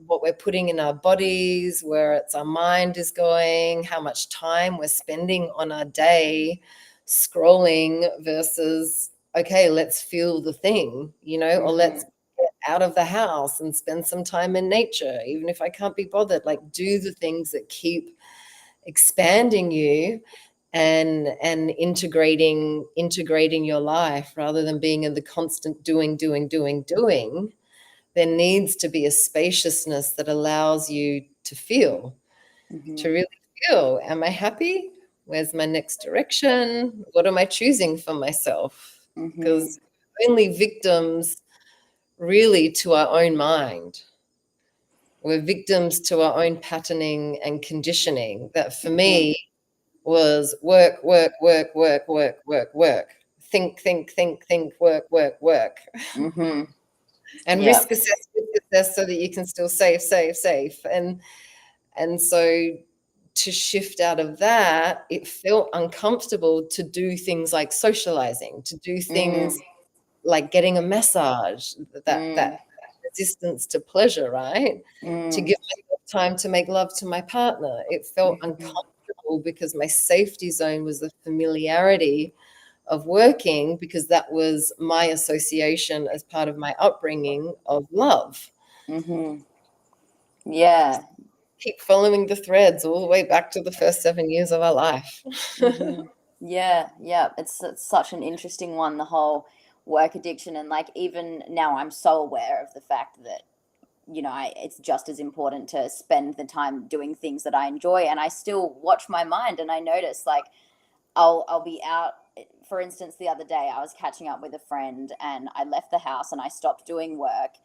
what we're putting in our bodies, where it's our mind is going, how much time we're spending on our day scrolling versus, okay, let's feel the thing, or let's get out of the house and spend some time in nature. Even if I can't be bothered, like do the things that keep expanding you and integrating your life rather than being in the constant doing. There needs to be a spaciousness that allows you to feel, to really feel, am I happy? Where's my next direction? What am I choosing for myself? Because only victims really to our own mind. We're victims to our own patterning and conditioning that for me was work. Think, work. And risk assess so that you can still save. And so to shift out of that, it felt uncomfortable to do things like socializing, to do things like getting a massage, that resistance to pleasure, right? To give myself time to make love to my partner. It felt uncomfortable because my safety zone was the familiarity of working, because that was my association as part of my upbringing of love. Yeah. Keep following the threads all the way back to the first 7 years of our life. Yeah. It's such an interesting one, the whole work addiction. And like, even now I'm so aware of the fact that, it's just as important to spend the time doing things that I enjoy. And I still watch my mind, and I notice like I'll be out. For instance, the other day I was catching up with a friend, and I left the house and I stopped doing work.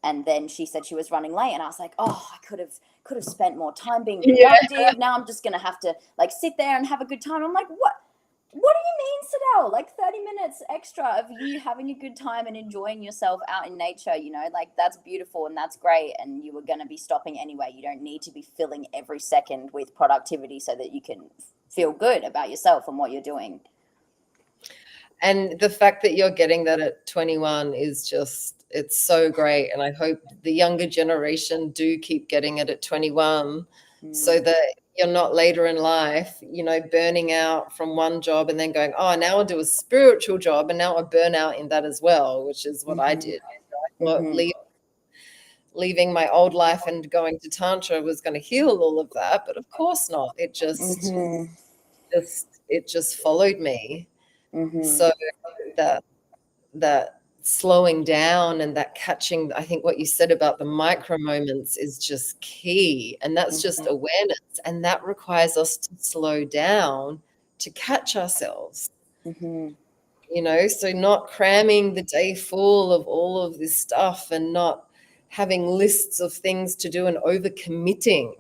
And then she said she was running late, and I was like, oh, I could have spent more time being productive. Yeah. Now I'm just gonna have to like sit there and have a good time. I'm like, what do you mean, Sadell? Like 30 minutes extra of you having a good time and enjoying yourself out in nature, like that's beautiful and that's great. And you were going to be stopping anyway. You don't need to be filling every second with productivity so that you can feel good about yourself and what you're doing. And the fact that you're getting that at 21 is just, it's so great. And I hope the younger generation do keep getting it at 21 so that you're not later in life, burning out from one job and then going, oh, now I'll do a spiritual job. And now I burn out in that as well, which is what I did. I thought, leaving my old life and going to Tantra was going to heal all of that. But of course not. It just followed me. So that that slowing down and that catching, I think what you said about the micro moments is just key. And that's just awareness. And that requires us to slow down to catch ourselves. So not cramming the day full of all of this stuff and not having lists of things to do and overcommitting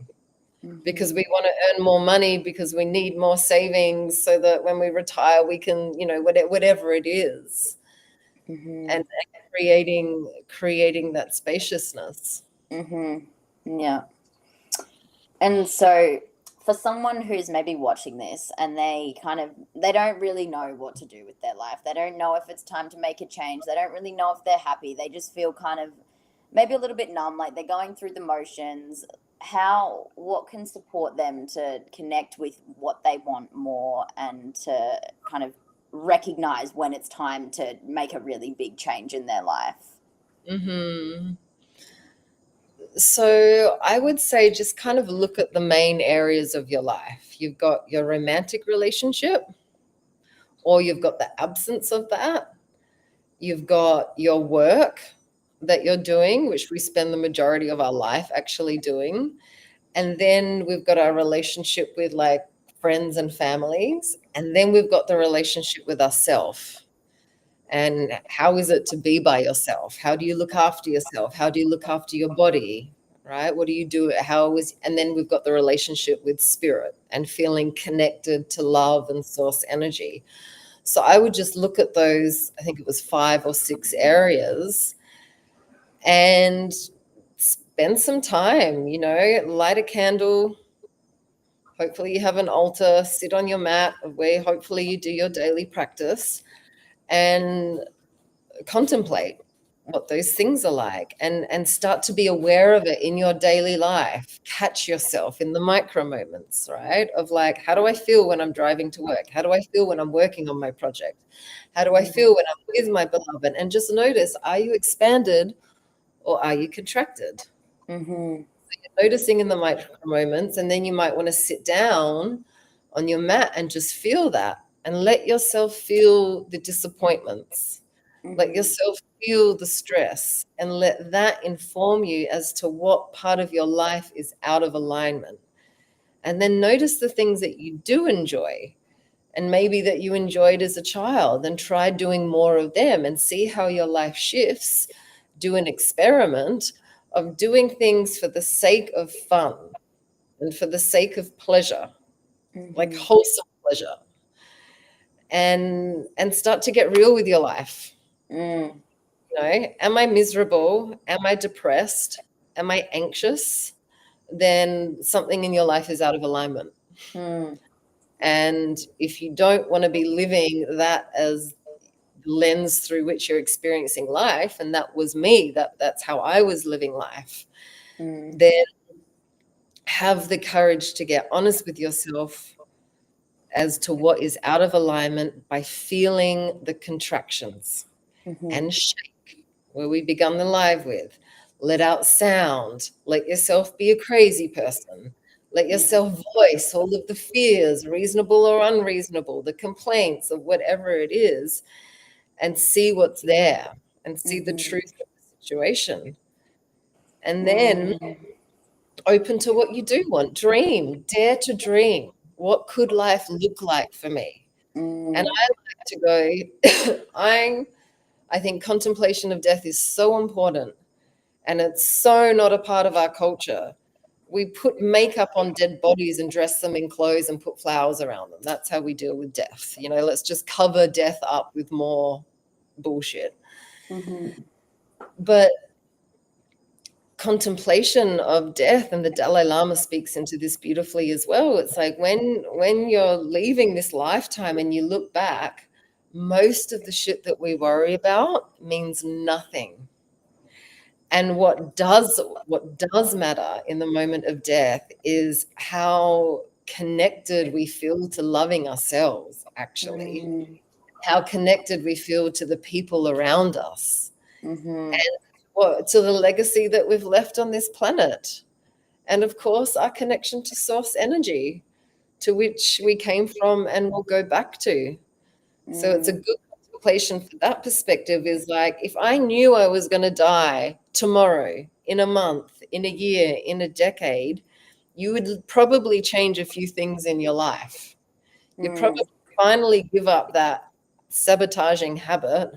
because we want to earn more money, because we need more savings so that when we retire, we can, whatever it is. And creating that spaciousness. Yeah. And so for someone who's maybe watching this and they don't really know what to do with their life, they don't know if it's time to make a change, they don't really know if they're happy, they just feel kind of maybe a little bit numb, like they're going through the motions, what can support them to connect with what they want more and to kind of recognize when it's time to make a really big change in their life? So I would say just kind of look at the main areas of your life. You've got your romantic relationship, or you've got the absence of that. You've got your work that you're doing, which we spend the majority of our life actually doing. And then we've got our relationship with like friends and families. And then we've got the relationship with ourselves. And how is it to be by yourself? How do you look after yourself? How do you look after your body? Right? What do you do? And then we've got the relationship with spirit and feeling connected to love and source energy. So I would just look at those, I think it was 5 or 6 areas, and spend some time, light a candle. Hopefully you have an altar, sit on your mat where hopefully you do your daily practice and contemplate what those things are like and start to be aware of it in your daily life. Catch yourself in the micro moments, right? Of like, how do I feel when I'm driving to work? How do I feel when I'm working on my project? How do I feel when I'm with my beloved? And just notice, are you expanded or are you contracted? So you're noticing in the micro moments, and then you might want to sit down on your mat and just feel that and let yourself feel the disappointments. Let yourself feel the stress and let that inform you as to what part of your life is out of alignment. And then notice the things that you do enjoy and maybe that you enjoyed as a child, and try doing more of them and see how your life shifts. Do an experiment of doing things for the sake of fun and for the sake of pleasure, like wholesome pleasure, and start to get real with your life. Am I miserable? Am I depressed? Am I anxious? Then something in your life is out of alignment. And if you don't want to be living that as the lens through which you're experiencing life, and that was me, that's how I was living life, then have the courage to get honest with yourself as to what is out of alignment by feeling the contractions and shake, where we begun the live with. Let out sound. Let yourself be a crazy person. Let yourself voice all of the fears, reasonable or unreasonable, the complaints of whatever it is, and see what's there and see the truth of the situation. And then open to what you do want. Dream. Dare to dream. What could life look like for me? And I like to go, I think contemplation of death is so important, and it's so not a part of our culture. We put makeup on dead bodies and dress them in clothes and put flowers around them. That's how we deal with death. Let's just cover death up with more bullshit. But contemplation of death, and the Dalai Lama speaks into this beautifully as well. It's like when you're leaving this lifetime and you look back, most of the shit that we worry about means nothing. And what does matter in the moment of death is how connected we feel to loving ourselves, actually. How connected we feel to the people around us. And to the legacy that we've left on this planet. And of course, our connection to source energy, to which we came from and will go back to. So it's a good contemplation for that perspective, is like, if I knew I was going to die tomorrow, in a month, in a year, in a decade, you would probably change a few things in your life. You'd probably finally give up that sabotaging habit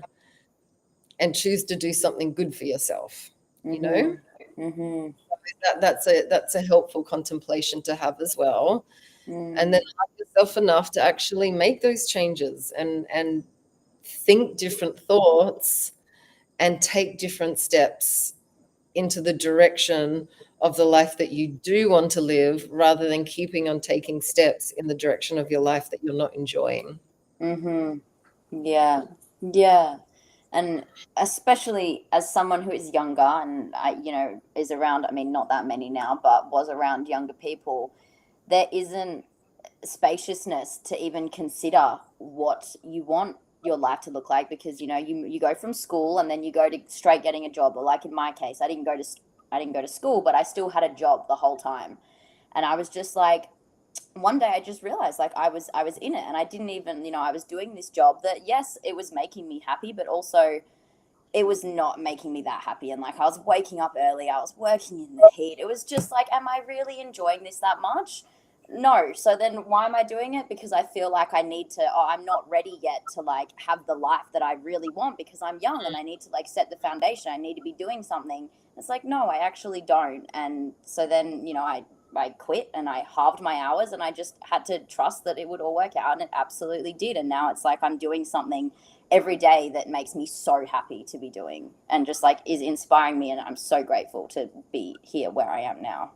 and choose to do something good for yourself, you know? That's a helpful contemplation to have as well. And then love yourself enough to actually make those changes and think different thoughts and take different steps into the direction of the life that you do want to live, rather than keeping on taking steps in the direction of your life that you're not enjoying. Yeah. Yeah. And especially as someone who is younger and is around, I mean, not that many now, but was around younger people, there isn't spaciousness to even consider what you want your life to look like, because you go from school and then you go to straight getting a job. Or like in my case, I didn't go to school, but I still had a job the whole time. And I was just like, one day I just realized, like, I was in it, and I didn't even, I was doing this job that, yes, it was making me happy, but also it was not making me that happy. And like, I was waking up early, I was working in the heat. It was just like, am I really enjoying this that much? No. So then why am I doing it? Because I feel like I need to, I'm not ready yet to like have the life that I really want, because I'm young and I need to like set the foundation. I need to be doing something. It's like, no, I actually don't. And so then, I quit and I halved my hours, and I just had to trust that it would all work out, and it absolutely did. And now it's like I'm doing something every day that makes me so happy to be doing, and just like is inspiring me, and I'm so grateful to be here where I am now.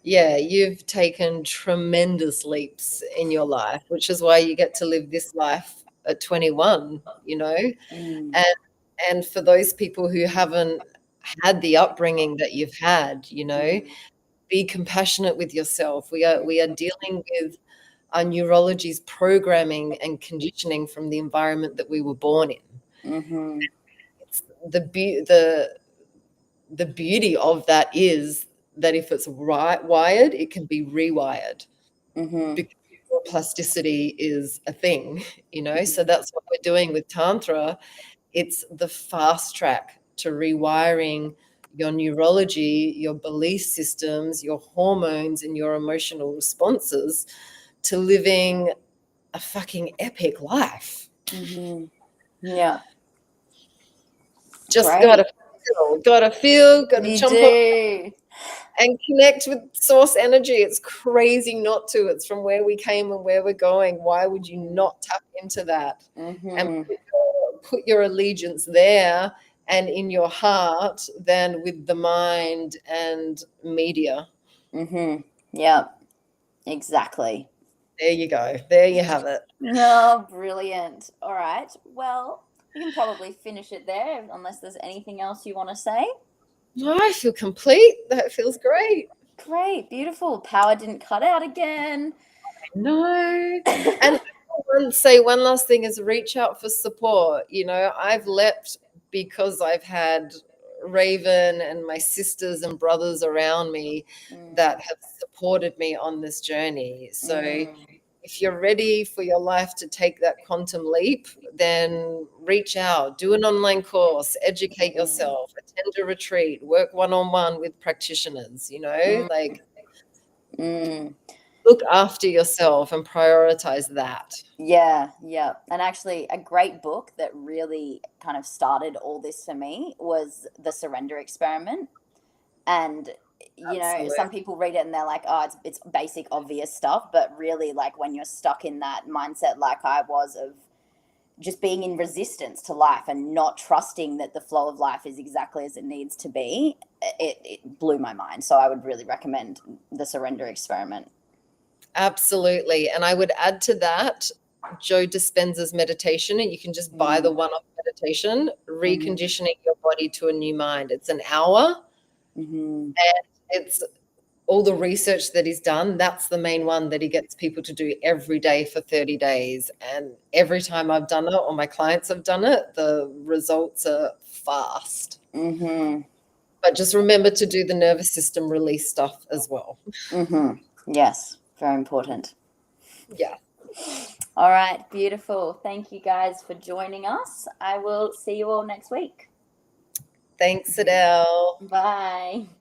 Yeah, you've taken tremendous leaps in your life, which is why you get to live this life at 21, and for those people who haven't had the upbringing that you've had, be compassionate with yourself. We are dealing with our neurology's programming and conditioning from the environment that we were born in. It's the beauty of that is that if it's wired, it can be rewired. Because plasticity is a thing, So that's what we're doing with Tantra. It's the fast track to rewiring your neurology, your belief systems, your hormones, and your emotional responses to living a fucking epic life. Yeah. Just Great. gotta feel, gotta You jump do. on and connect with source energy. It's crazy not to. It's from where we came and where we're going. Why would you not tap into that and put your allegiance there and in your heart than with the mind and media? Yeah, exactly. There you go. There you have it. Oh, brilliant. All right. Well, we can probably finish it there unless there's anything else you want to say. Oh, I feel complete. That feels great. Great. Beautiful. Power didn't cut out again. No. And say one last thing is reach out for support. I've leapt because I've had Raven and my sisters and brothers around me that have supported me on this journey. So if you're ready for your life to take that quantum leap, then reach out, do an online course, educate yourself, attend a retreat, work one-on-one with practitioners, look after yourself and prioritize that. Yeah. And actually, a great book that really kind of started all this for me was The Surrender Experiment. And Absolutely. some people read it and they're like, oh, it's basic, obvious stuff. But really, like, when you're stuck in that mindset, like I was, of just being in resistance to life and not trusting that the flow of life is exactly as it needs to be, it blew my mind. So I would really recommend The Surrender Experiment. Absolutely. And I would add to that Joe Dispenza's meditation, and you can just buy the one-off meditation, reconditioning your body to a new mind. It's an hour, and it's all the research that he's done, that's the main one that he gets people to do every day for 30 days. And every time I've done it or my clients have done it, the results are fast. Mm-hmm. But just remember to do the nervous system release stuff as well. Mm-hmm. Yes, very important. Yeah. All right, beautiful. Thank you guys for joining us. I will see you all next week. Thanks, Adele. Bye.